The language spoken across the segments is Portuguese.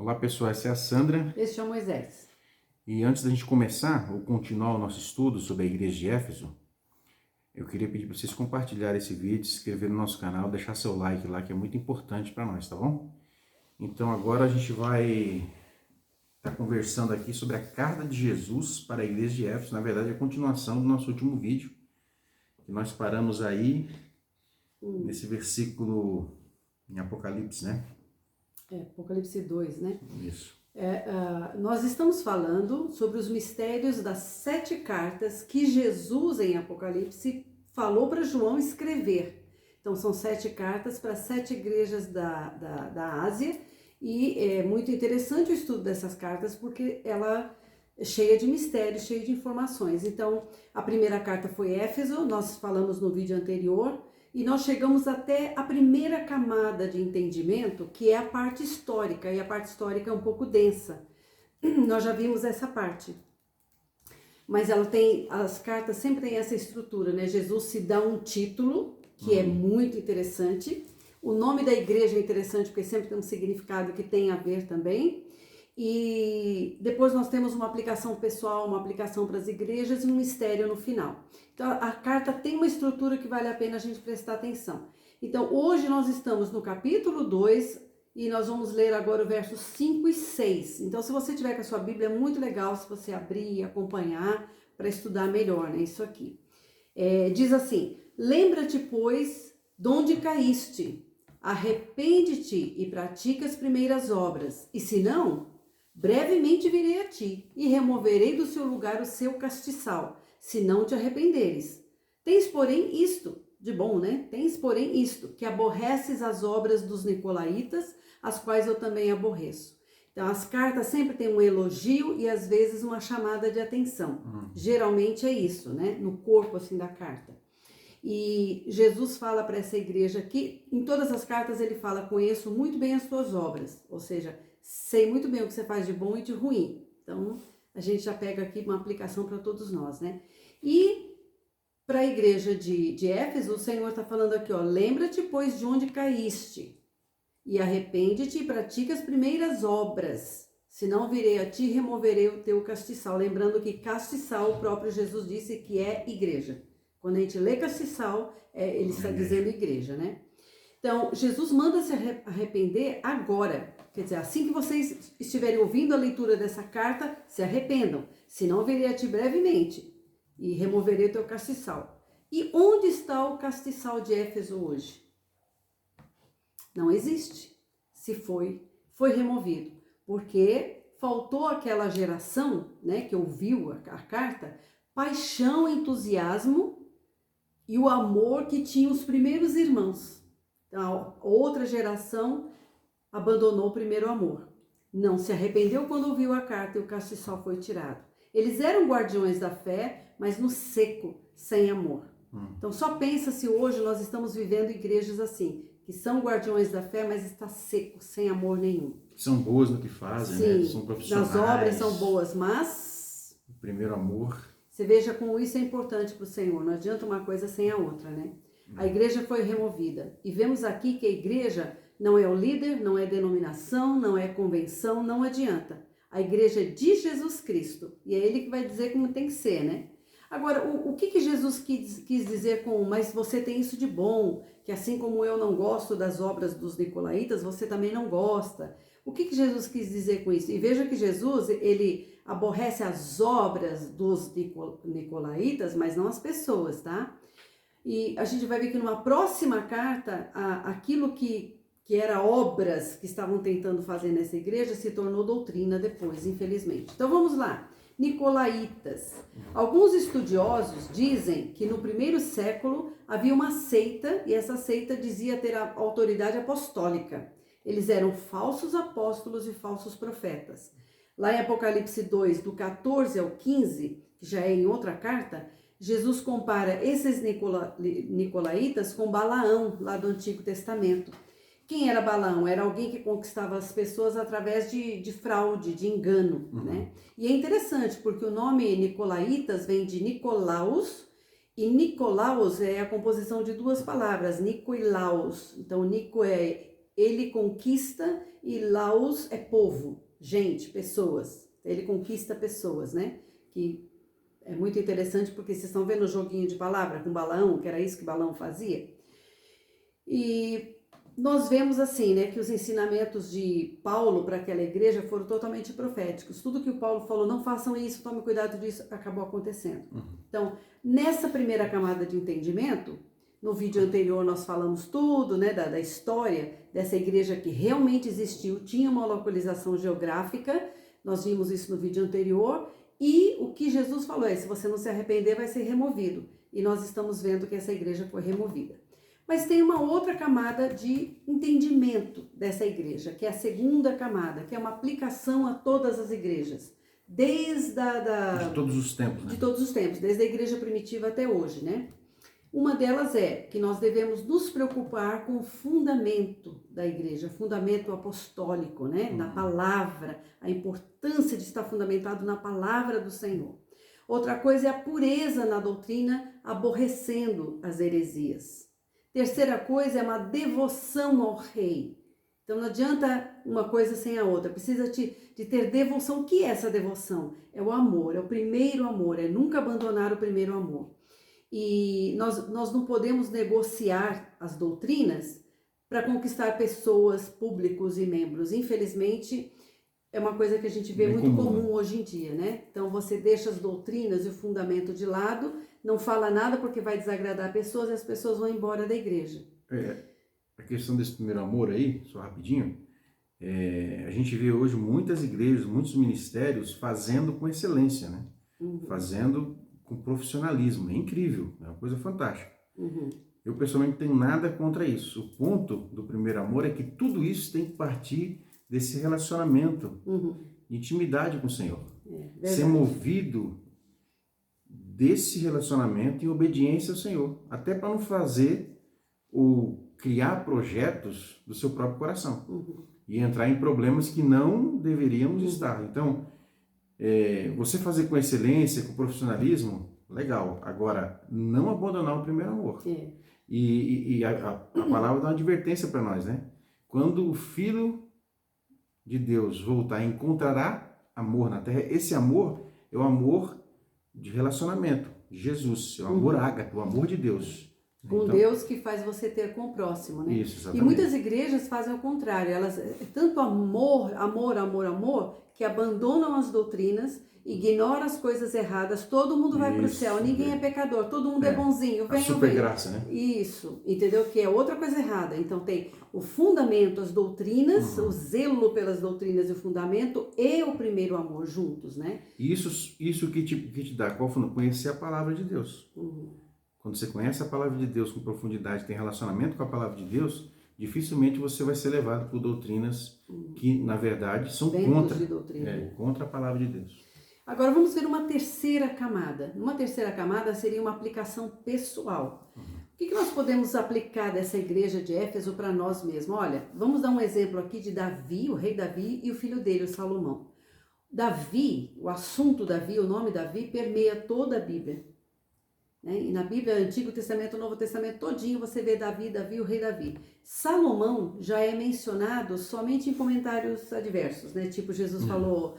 Olá pessoal, essa é a Sandra. Este é o Moisés. E antes da gente começar ou continuar o nosso estudo sobre a igreja de Éfeso, eu queria pedir para vocês compartilharem esse vídeo, se inscrever no nosso canal, deixar seu like lá, que é muito importante para nós, tá bom? Então agora a gente vai estar conversando aqui sobre a carta de Jesus para a igreja de Éfeso. Na verdade, é a continuação do nosso último vídeo, que nós paramos aí nesse versículo em Apocalipse, né? Apocalipse 2, né? Isso. Nós estamos falando sobre os mistérios das 7 cartas que Jesus, em Apocalipse, falou para João escrever. Então, são 7 cartas para 7 igrejas da Ásia, e é muito interessante o estudo dessas cartas, porque ela é cheia de mistérios, cheia de informações. Então, a primeira carta foi Éfeso, nós falamos no vídeo anterior, e nós chegamos até a primeira camada de entendimento, que é a parte histórica, e a parte histórica é um pouco densa. Nós já vimos essa parte. Mas as cartas sempre têm essa estrutura, né? Jesus se dá um título, que é muito interessante. O nome da igreja é interessante, porque sempre tem um significado que tem a ver também. E depois nós temos uma aplicação pessoal, uma aplicação para as igrejas e um mistério no final. Então a carta tem uma estrutura que vale a pena a gente prestar atenção. Então hoje nós estamos no capítulo 2 e nós vamos ler agora o versos 5 e 6. Então se você tiver com a sua Bíblia, é muito legal se você abrir e acompanhar para estudar melhor, né? Isso aqui. Diz assim: lembra-te, pois, de onde caíste, arrepende-te e pratica as primeiras obras, e se não, brevemente virei a ti, e removerei do seu lugar o seu castiçal, se não te arrependeres. Tens, porém, isto, de bom, né? Tens, porém, isto, que aborreces as obras dos nicolaítas, as quais eu também aborreço. Então, as cartas sempre têm um elogio e, às vezes, uma chamada de atenção. Geralmente é isso, né? No corpo, assim, da carta. E Jesus fala para essa igreja aqui, em todas as cartas ele fala: conheço muito bem as suas obras, ou seja, sei muito bem o que você faz de bom e de ruim. Então, a gente já pega aqui uma aplicação para todos nós, né? E para a igreja de Éfeso, o Senhor está falando aqui, ó: lembra-te, pois, de onde caíste, e arrepende-te e pratica as primeiras obras, senão virei a ti e removerei o teu castiçal. Lembrando que castiçal, o próprio Jesus disse que é igreja. Quando a gente lê castiçal, ele está dizendo igreja, né? Então, Jesus manda se arrepender agora. Quer dizer, assim que vocês estiverem ouvindo a leitura dessa carta, se arrependam. Senão, virei a ti brevemente e removerei o teu castiçal. E onde está o castiçal de Éfeso hoje? Não existe. Se foi removido. Porque faltou aquela geração, né, que ouviu a carta, paixão, entusiasmo e o amor que tinham os primeiros irmãos. Então, a outra geração abandonou o primeiro amor. Não se arrependeu quando ouviu a carta e o castiçal foi tirado. Eles eram guardiões da fé, mas no seco, sem amor. Então só pensa se hoje nós estamos vivendo igrejas assim, que são guardiões da fé, mas está seco, sem amor nenhum. São boas no que fazem, sim, né? São profissionais. As obras são boas, mas O primeiro amor. Você veja como isso é importante para o Senhor. Não adianta uma coisa sem a outra, né? A igreja foi removida. E vemos aqui que a igreja não é o líder, não é denominação, não é convenção, não adianta. A igreja é de Jesus Cristo. E é Ele que vai dizer como tem que ser, né? Agora, o que Jesus quis dizer com: mas você tem isso de bom, que assim como eu não gosto das obras dos nicolaítas, você também não gosta. O que Jesus quis dizer com isso? E veja que Jesus, ele aborrece as obras dos nicolaítas, mas não as pessoas, tá? E a gente vai ver que numa próxima carta, aquilo que era obras que estavam tentando fazer nessa igreja se tornou doutrina depois, infelizmente. Então vamos lá. Nicolaítas. Alguns estudiosos dizem que no primeiro século havia uma seita, e essa seita dizia ter a autoridade apostólica. Eles eram falsos apóstolos e falsos profetas. Lá em Apocalipse 2, do 14 ao 15, que já é em outra carta, Jesus compara esses nicolaítas com Balaão, lá do Antigo Testamento. Quem era Balaão? Era alguém que conquistava as pessoas através de fraude, de engano, né? E é interessante, porque o nome nicolaítas vem de Nicolaus, e Nicolaus é a composição de duas palavras, Nico e Laus. Então, Nico é ele conquista e laos é povo, gente, pessoas. Ele conquista pessoas, né? Que é muito interessante porque vocês estão vendo o joguinho de palavra com Balaão, que era isso que Balaão fazia. E nós vemos assim, né, que os ensinamentos de Paulo para aquela igreja foram totalmente proféticos. Tudo que o Paulo falou, não façam isso, tome cuidado disso, acabou acontecendo. Então, nessa primeira camada de entendimento, no vídeo anterior nós falamos tudo, né, da história dessa igreja que realmente existiu, tinha uma localização geográfica, nós vimos isso no vídeo anterior, e o que Jesus falou é, se você não se arrepender, vai ser removido. E nós estamos vendo que essa igreja foi removida. Mas tem uma outra camada de entendimento dessa igreja, que é a segunda camada, que é uma aplicação a todas as igrejas, desde de todos os tempos, né? De todos os tempos, desde a igreja primitiva até hoje, né? Uma delas é que nós devemos nos preocupar com o fundamento da igreja, fundamento apostólico, né? Na palavra, a importância de estar fundamentado na palavra do Senhor. Outra coisa é a pureza na doutrina, aborrecendo as heresias. Terceira coisa é uma devoção ao rei. Então não adianta uma coisa sem a outra, precisa de ter devoção. O que é essa devoção? É o amor, é o primeiro amor, é nunca abandonar o primeiro amor. E nós não podemos negociar as doutrinas para conquistar pessoas, públicos e membros. Infelizmente, é uma coisa que a gente vê muito comum hoje em dia, né? Então você deixa as doutrinas e o fundamento de lado, não fala nada porque vai desagradar pessoas e as pessoas vão embora da igreja. A questão desse primeiro amor aí, só rapidinho, a gente vê hoje muitas igrejas, muitos ministérios fazendo com excelência, né? Fazendo com profissionalismo, é incrível, é uma coisa fantástica. Eu pessoalmente não tenho nada contra isso. O ponto do primeiro amor é que tudo isso tem que partir desse relacionamento, de intimidade com o Senhor. Ser movido desse relacionamento em obediência ao Senhor, até para não fazer ou criar projetos do seu próprio coração e entrar em problemas que não deveríamos estar. Então, você fazer com excelência, com profissionalismo, legal. Agora, não abandonar o primeiro amor. E a palavra dá uma advertência para nós, né? Quando o Filho de Deus voltar, encontrará amor na terra. Esse amor é o amor de relacionamento, Jesus, é o amor ágape, o amor de Deus. Com então, Deus que faz você ter com o próximo, né? Isso, exatamente. E muitas igrejas fazem o contrário, elas tanto amor, que abandonam as doutrinas, ignoram as coisas erradas, todo mundo vai para o céu, ninguém é pecador, todo mundo é bonzinho, venham, super graça, né? Isso, entendeu? Que é outra coisa errada. Então tem o fundamento, as doutrinas, o zelo pelas doutrinas e o fundamento e o primeiro amor juntos, né? Isso que te dá, qual fundamento? Conhecer a palavra de Deus. Quando você conhece a palavra de Deus com profundidade, tem relacionamento com a palavra de Deus, dificilmente você vai ser levado por doutrinas que, na verdade, são contra a palavra de Deus. Agora vamos ver uma terceira camada. Uma terceira camada seria uma aplicação pessoal. O que nós podemos aplicar dessa igreja de Éfeso para nós mesmos? Olha, vamos dar um exemplo aqui de Davi, o rei Davi e o filho dele, o Salomão. Davi, o assunto Davi, o nome Davi, permeia toda a Bíblia. E na Bíblia, Antigo Testamento, Novo Testamento, todinho você vê Davi, o rei Davi. Salomão já é mencionado somente em comentários adversos, né? Tipo, Jesus falou,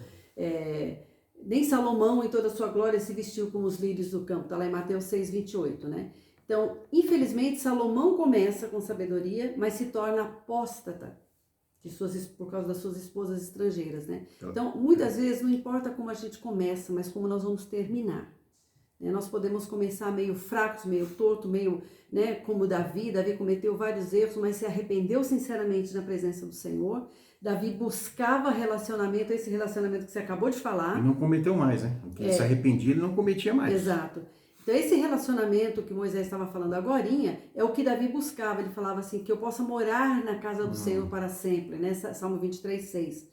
nem Salomão em toda a sua glória se vestiu como os lírios do campo, tá lá em Mateus 6:28, né? Então, infelizmente, Salomão começa com sabedoria, mas se torna apóstata por causa das suas esposas estrangeiras, né? Então, muitas vezes, não importa como a gente começa, mas como nós vamos terminar. Nós podemos começar meio fracos, meio torto, meio, né, como Davi cometeu vários erros, mas se arrependeu sinceramente na presença do Senhor. Davi buscava relacionamento, esse relacionamento que você acabou de falar. E não cometeu mais, né? Porque ele se arrependia, ele não cometia mais. Exato. Então esse relacionamento que Moisés estava falando agorinha, é o que Davi buscava. Ele falava assim, que eu possa morar na casa do Senhor para sempre, né? Salmo 23:6.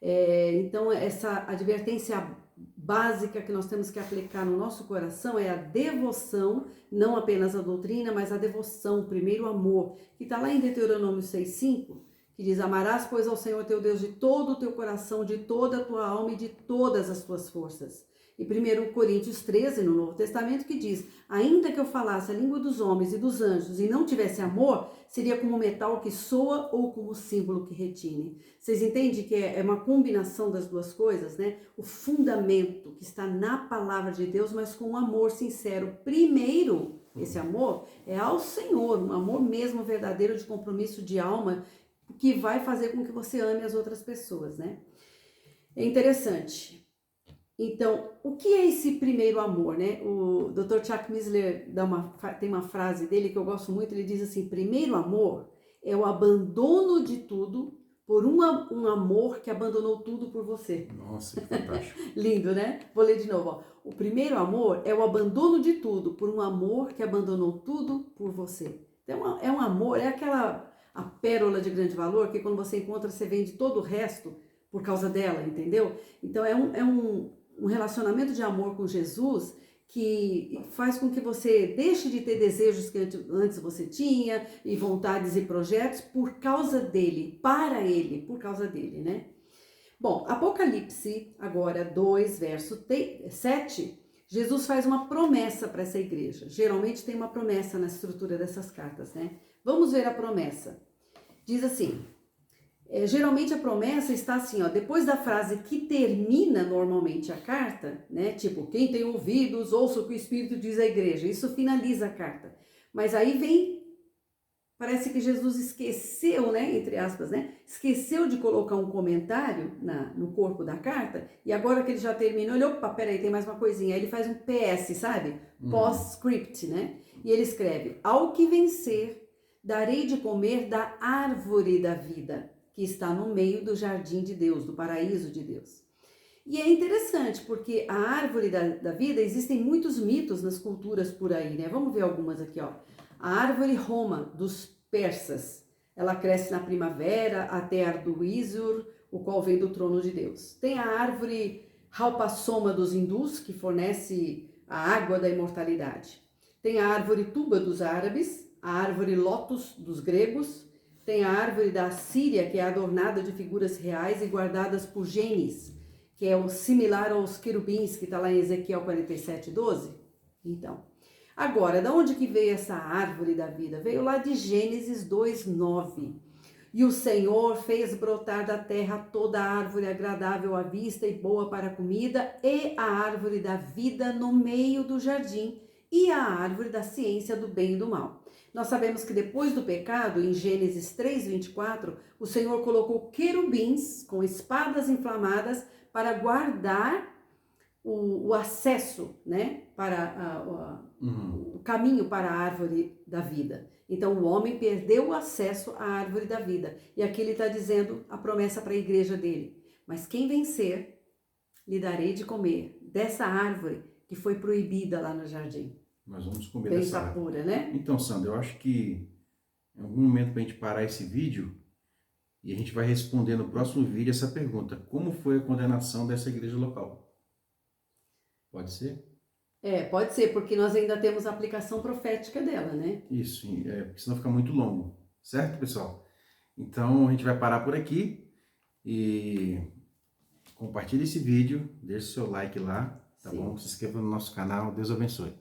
Então essa advertência básica que nós temos que aplicar no nosso coração é a devoção, não apenas a doutrina, mas a devoção, o primeiro amor, que está lá em Deuteronômio 6:5, que diz, amarás, pois, ao Senhor teu Deus de todo o teu coração, de toda a tua alma e de todas as tuas forças. E 1 Coríntios 13, no Novo Testamento, que diz: ainda que eu falasse a língua dos homens e dos anjos e não tivesse amor, seria como metal que soa ou como símbolo que retine. Vocês entendem que é uma combinação das duas coisas, né? O fundamento que está na palavra de Deus, mas com um amor sincero. Primeiro, esse amor é ao Senhor, um amor mesmo verdadeiro de compromisso de alma, que vai fazer com que você ame as outras pessoas, né? É interessante. Então, o que é esse primeiro amor, né? O Dr. Chuck Missler tem uma frase dele que eu gosto muito, ele diz assim: primeiro amor é o abandono de tudo por um amor que abandonou tudo por você. Nossa, que fantástico. Lindo, né? Vou ler de novo, ó. O primeiro amor é o abandono de tudo por um amor que abandonou tudo por você. Então, é um amor, é a pérola de grande valor que quando você encontra, você vende todo o resto por causa dela, entendeu? Então, é um relacionamento de amor com Jesus que faz com que você deixe de ter desejos que antes você tinha, e vontades e projetos por causa dele, para ele, por causa dele, né? Bom, Apocalipse, agora 2, verso 7, Jesus faz uma promessa para essa igreja. Geralmente tem uma promessa na estrutura dessas cartas, né? Vamos ver a promessa. Diz assim... geralmente a promessa está assim, ó, depois da frase que termina normalmente a carta, né? Tipo, quem tem ouvidos, ouça o que o Espírito diz à igreja. Isso finaliza a carta. Mas aí vem, parece que Jesus esqueceu, né? Entre aspas, né? Esqueceu de colocar um comentário no corpo da carta. E agora que ele já terminou, ele, opa, peraí, tem mais uma coisinha. Aí ele faz um PS, sabe? Postscript, né? E ele escreve: ao que vencer, darei de comer da árvore da vida, que está no meio do jardim de Deus, do paraíso de Deus. E é interessante, porque a árvore da vida, existem muitos mitos nas culturas por aí, né? Vamos ver algumas aqui, ó. A árvore Roma, dos persas, ela cresce na primavera até Arduizur, o qual vem do trono de Deus. Tem a árvore Halpasoma dos hindus, que fornece a água da imortalidade. Tem a árvore Tuba dos árabes, a árvore Lótus dos gregos. Tem a árvore da Síria, que é adornada de figuras reais e guardadas por genes, que é o similar aos querubins, que está lá em Ezequiel 47:12. Então, agora, da onde que veio essa árvore da vida? Veio lá de Gênesis 2:9. E o Senhor fez brotar da terra toda a árvore agradável à vista e boa para a comida, e a árvore da vida no meio do jardim, e a árvore da ciência do bem e do mal. Nós sabemos que depois do pecado, em Gênesis 3:24, o Senhor colocou querubins com espadas inflamadas para guardar o acesso, né, para o caminho para a árvore da vida. Então o homem perdeu o acesso à árvore da vida. E aqui ele está dizendo a promessa para a igreja dele: mas quem vencer, lhe darei de comer dessa árvore que foi proibida lá no jardim. Nós vamos comer Bênção dessa árvore. pura, né? Então, Sandra, eu acho que em algum momento para a gente parar esse vídeo e a gente vai responder no próximo vídeo essa pergunta: como foi a condenação dessa igreja local? Pode ser? Pode ser, porque nós ainda temos a aplicação profética dela, né? Isso, porque senão fica muito longo, certo, pessoal? Então a gente vai parar por aqui e compartilhe esse vídeo, deixe seu like lá, tá bom? Se inscreva no nosso canal, Deus abençoe.